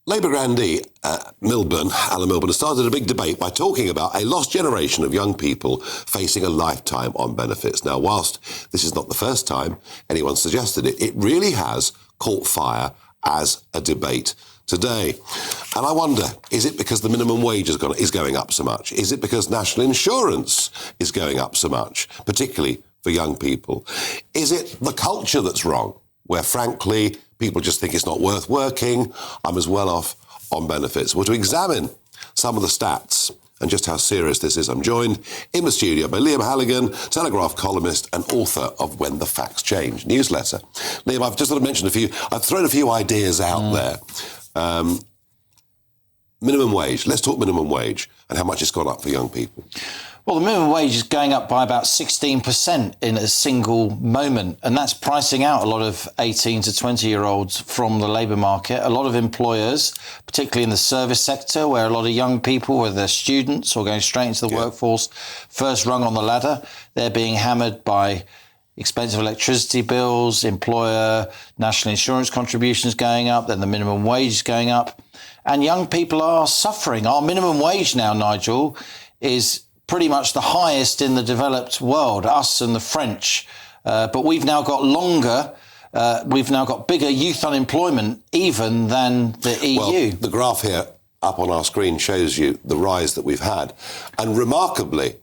Labour grandee Alan Milburn, has started a big debate by talking about a lost generation of young people facing a lifetime on benefits. Now, whilst this is not the first time anyone suggested it, it really has caught fire as a debate today. And I wonder, is it because the minimum wage is going up so much? Is it because national insurance is going up so much, particularly for young people? Is it the culture that's wrong, where, frankly, people just think it's not worth working, I'm as well off on benefits? Well, to examine some of the stats and just how serious this is, I'm joined in the studio by Liam Halligan, Telegraph columnist and author of When the Facts Change newsletter. Liam, I've just I've thrown a few ideas out there. Minimum wage. Let's talk minimum wage and how much it's gone up for young people. Well, the minimum wage is going up by about 16% in a single moment, and that's pricing out a lot of 18 to 20-year-olds from the labour market. A lot of employers, particularly in the service sector, where a lot of young people, whether they're students or going straight into the workforce, first rung on the ladder, they're being hammered by expensive electricity bills, employer national insurance contributions going up, then the minimum wage is going up, and young people are suffering. Our minimum wage now, Nigel, is pretty much the highest in the developed world, us and the French. But we've now got we've now got bigger youth unemployment even than the EU. Well, the graph here up on our screen shows you the rise that we've had. And remarkably,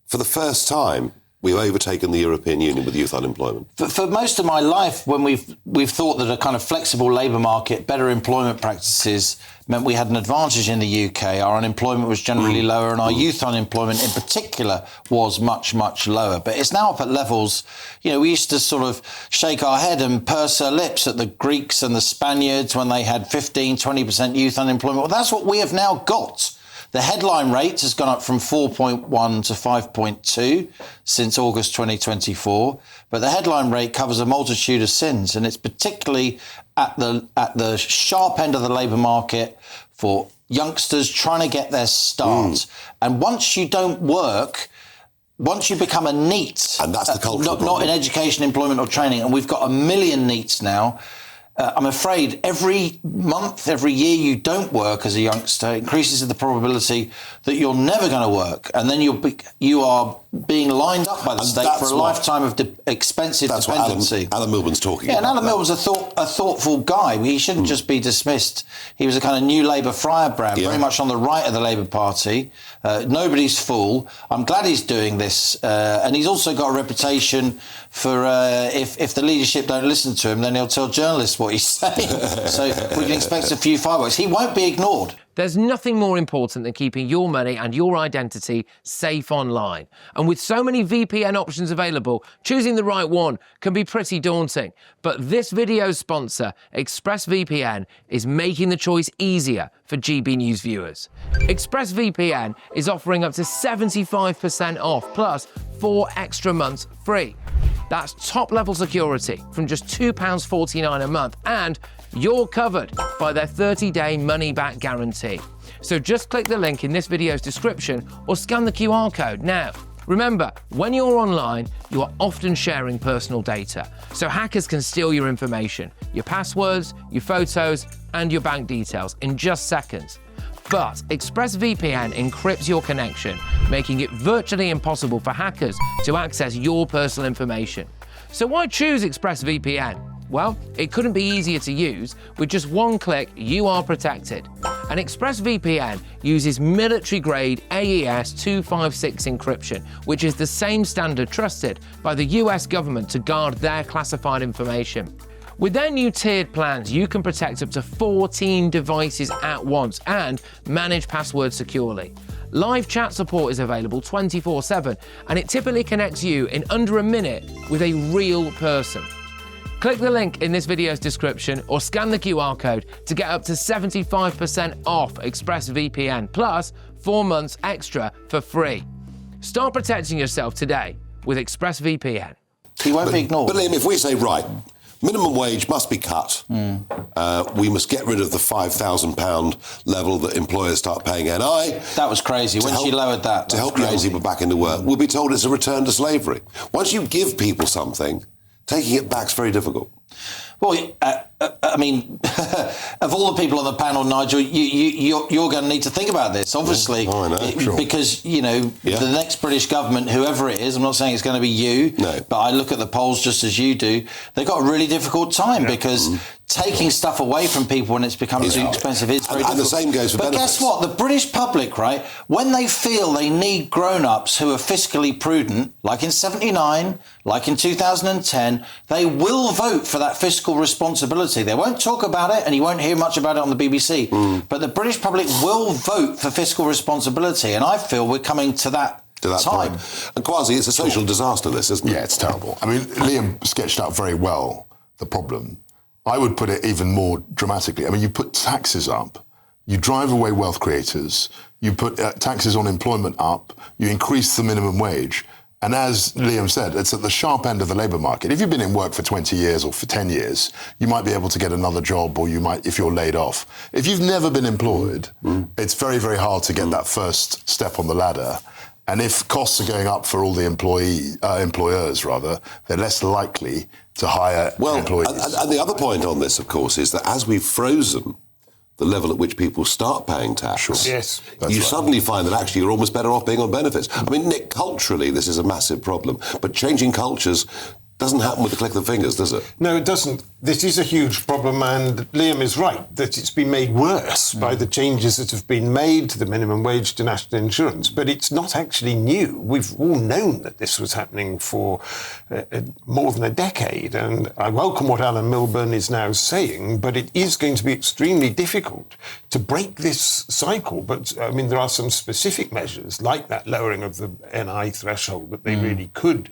for the first time, we've overtaken the European Union with youth unemployment. For most of my life, when we've thought that a kind of flexible labour market, better employment practices meant we had an advantage in the UK. Our unemployment was generally lower, and our youth unemployment in particular was much, much lower. But it's now up at levels, we used to sort of shake our head and purse our lips at the Greeks and the Spaniards when they had 15, 20% youth unemployment. Well, that's what we have now got. The headline rate has gone up from 4.1 to 5.2 since August 2024, but the headline rate covers a multitude of sins, and it's particularly at the sharp end of the labour market for youngsters trying to get their start. And once you don't work, once you become a NEET, and that's the cultural not in education, employment or training, and we've got 1 million NEETs now. I'm afraid every month, every year you don't work as a youngster increases the probability that you're never going to work, and then you are being lined up by the state for a lifetime of expensive dependency. Alan Milburn's talking about. And Alan Milburn's a thoughtful guy. He shouldn't just be dismissed. He was a kind of new Labour firebrand, very much on the right of the Labour Party. Nobody's fool. I'm glad he's doing this, and he's also got a reputation for if the leadership don't listen to him, then he'll tell journalists what he's saying. So we can expect a few fireworks. He won't be ignored. There's nothing more important than keeping your money and your identity safe online. And with so many VPN options available, choosing the right one can be pretty daunting. But this video's sponsor, ExpressVPN, is making the choice easier for GB News viewers. ExpressVPN is offering up to 75% off, plus 4 extra months free. That's top-level security from just £2.49 a month, and you're covered by their 30-day money-back guarantee. So just click the link in this video's description or scan the QR code now. Remember, when you're online, you are often sharing personal data, so hackers can steal your information, your passwords, your photos, and your bank details in just seconds. But ExpressVPN encrypts your connection, making it virtually impossible for hackers to access your personal information. So why choose ExpressVPN? Well, it couldn't be easier to use. With just one click, you are protected. And ExpressVPN uses military-grade AES 256 encryption, which is the same standard trusted by the US government to guard their classified information. With their new tiered plans, you can protect up to 14 devices at once and manage passwords securely. Live chat support is available 24/7, and it typically connects you in under a minute with a real person. Click the link in this video's description or scan the QR code to get up to 75% off ExpressVPN, plus 4 months extra for free. Start protecting yourself today with ExpressVPN. He won't be ignored. But Liam, if we say, right, minimum wage must be cut, we must get rid of the £5,000 level that employers start paying NI. That was crazy. When she lowered that, to help young people back into work, we'll be told it's a return to slavery. Once you give people something, taking it back's very difficult. Well, I mean, of all the people on the panel, Nigel, you're going to need to think about this, obviously, because, the next British government, whoever it is, I'm not saying it's going to be you, but I look at the polls just as you do, they've got a really difficult time because taking stuff away from people when it's become too expensive is very difficult. And the same goes for benefits. But guess what? The British public, right, when they feel they need grown-ups who are fiscally prudent, like in 79, like in 2010, they will vote for that fiscal responsibility. They won't talk about it, and you won't hear much about it on the BBC, but the British public will vote for fiscal responsibility, and I feel we're coming to that time. Point. And Kwasi, it's a social disaster, this, isn't it? Yeah, it's terrible. I mean, Liam sketched out very well the problem. I would put it even more dramatically. I mean, you put taxes up, you drive away wealth creators, you put taxes on employment up, you increase the minimum wage. And as Liam said, it's at the sharp end of the labour market. If you've been in work for 20 years or for 10 years, you might be able to get another job, or you might, if you're laid off. If you've never been employed, it's very, very hard to get that first step on the ladder. And if costs are going up for all the employers, they're less likely to hire employees. And the other point on this, of course, is that as we've frozen the level at which people start paying tax, you suddenly find that actually you're almost better off being on benefits. I mean, Nick, culturally, this is a massive problem. But changing cultures doesn't happen with the click of the fingers, does it? No, it doesn't. This is a huge problem, and Liam is right that it's been made worse by the changes that have been made to the minimum wage, to national insurance. But it's not actually new. We've all known that this was happening for more than a decade, and I welcome what Alan Milburn is now saying, but it is going to be extremely difficult to break this cycle. But, I mean, there are some specific measures, like that lowering of the NI threshold, that they really could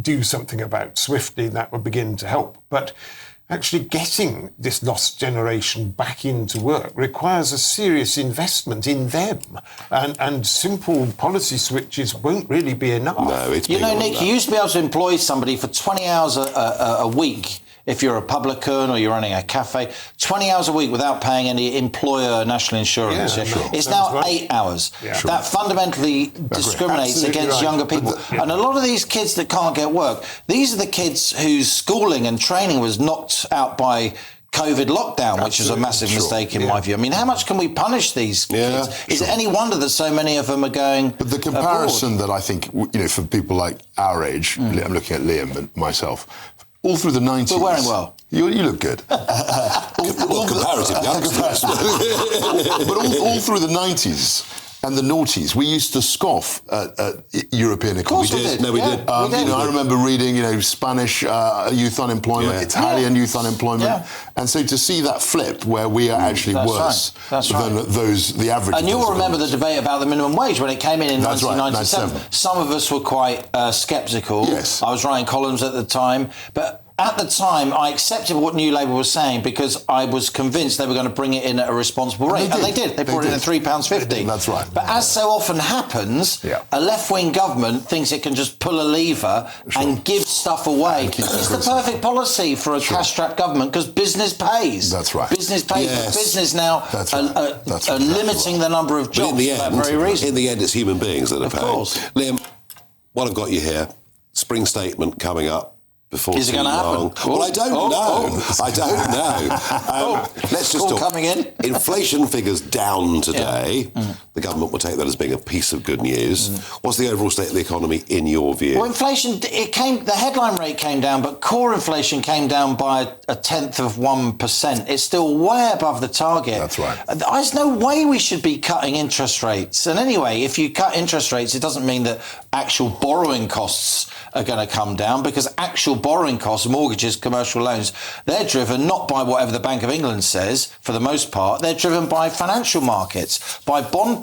do something about swiftly. That would begin to help. But actually getting this lost generation back into work requires a serious investment in them, and simple policy switches won't really be enough. No, it's Nick, you used to be able to employ somebody for 20 hours a week. If you're a publican or you're running a cafe, 20 hours a week without paying any employer national insurance. It's now 8 hours. That fundamentally discriminates against younger people. And a lot of these kids that can't get work, these are the kids whose schooling and training was knocked out by COVID lockdown, which is a massive mistake in my view. I mean, how much can we punish these kids? Is it any wonder that so many of them are going But the comparison that I think, for people like our age, I'm looking at Liam and myself, all through the 90s... We're wearing well. You look good. Comparative youngsters. But all through the 90s and the noughties, we used to scoff at European economy. Of course we did. No, we did. I remember reading, Spanish youth unemployment, Italian youth unemployment. And so to see that flip where we are actually worse than the average. And you'll remember the debate about the minimum wage when it came in 1997. Right, some of us were quite sceptical. Yes. I was writing columns at the time, but at the time, I accepted what New Labour was saying because I was convinced they were going to bring it in at a responsible rate. And they did. They brought it in at £3.50. That's right. But as so often happens, a left-wing government thinks it can just pull a lever and give stuff away. It's the perfect policy for a cash-strapped government because business pays. That's right. Business pays. But business now are limiting the number of jobs for that very reason. In the end, it's human beings that are paying. Of course. Liam, what I've got you here, spring statement coming up. Is it going to happen? Well, I don't know. I don't know. Let's just talk. Coming in. Inflation figures down today. The government will take that as being a piece of good news. What's the overall state of the economy in your view? Well, inflation, the headline rate came down, but core inflation came down by 0.1%. It's still way above the target. That's right. There's no way we should be cutting interest rates. And anyway, if you cut interest rates, it doesn't mean that actual borrowing costs are going to come down, because actual borrowing costs, mortgages, commercial loans, they're driven not by whatever the Bank of England says, for the most part. They're driven by financial markets, by bond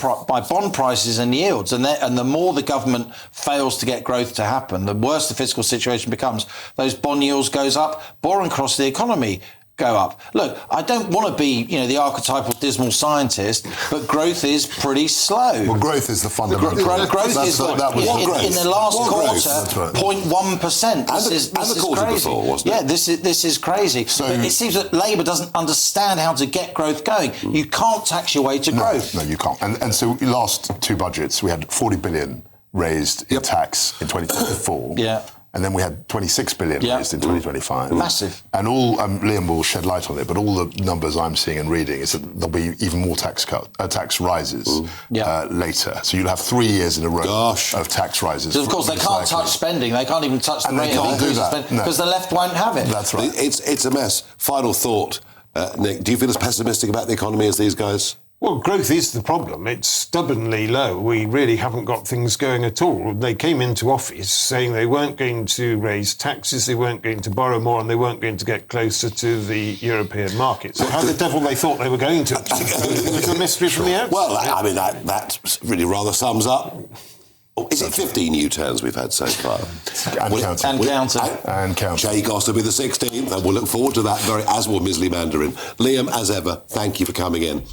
prices and yields. And the more the government fails to get growth to happen, the worse the fiscal situation becomes. Those bond yields goes up, borrowing costs of the economy go up. Look, I don't want to be, the archetypal dismal scientist, but growth is pretty slow. Well, growth is the fundamental. Growth is in the last quarter, 0.1%. This is crazy. Before, wasn't it? This is crazy. So, it seems that Labour doesn't understand how to get growth going. You can't tax your way to growth. No, you can't. And so last two budgets, we had 40 billion raised in tax in 2024. and then we had 26 billion raised in 2025. Massive. And all, Liam will shed light on it, but all the numbers I'm seeing and reading is that there'll be even more tax rises later. So you'll have 3 years in a row of tax rises. So of course they can't touch spending. They can't even touch the rate of increase of spending because the left won't have it. That's right. It's a mess. Final thought, Nick. Do you feel as pessimistic about the economy as these guys? Well, growth is the problem. It's stubbornly low. We really haven't got things going at all. They came into office saying they weren't going to raise taxes, they weren't going to borrow more, and they weren't going to get closer to the European market. So how the devil they thought they were going to? It was a mystery from the outset. Well, I mean, that really rather sums up. Is it 15 U-turns we've had so far? And counting. Jay Goss will be the 16th, and we'll look forward to that, as will Misley Mandarin. Liam, as ever, thank you for coming in.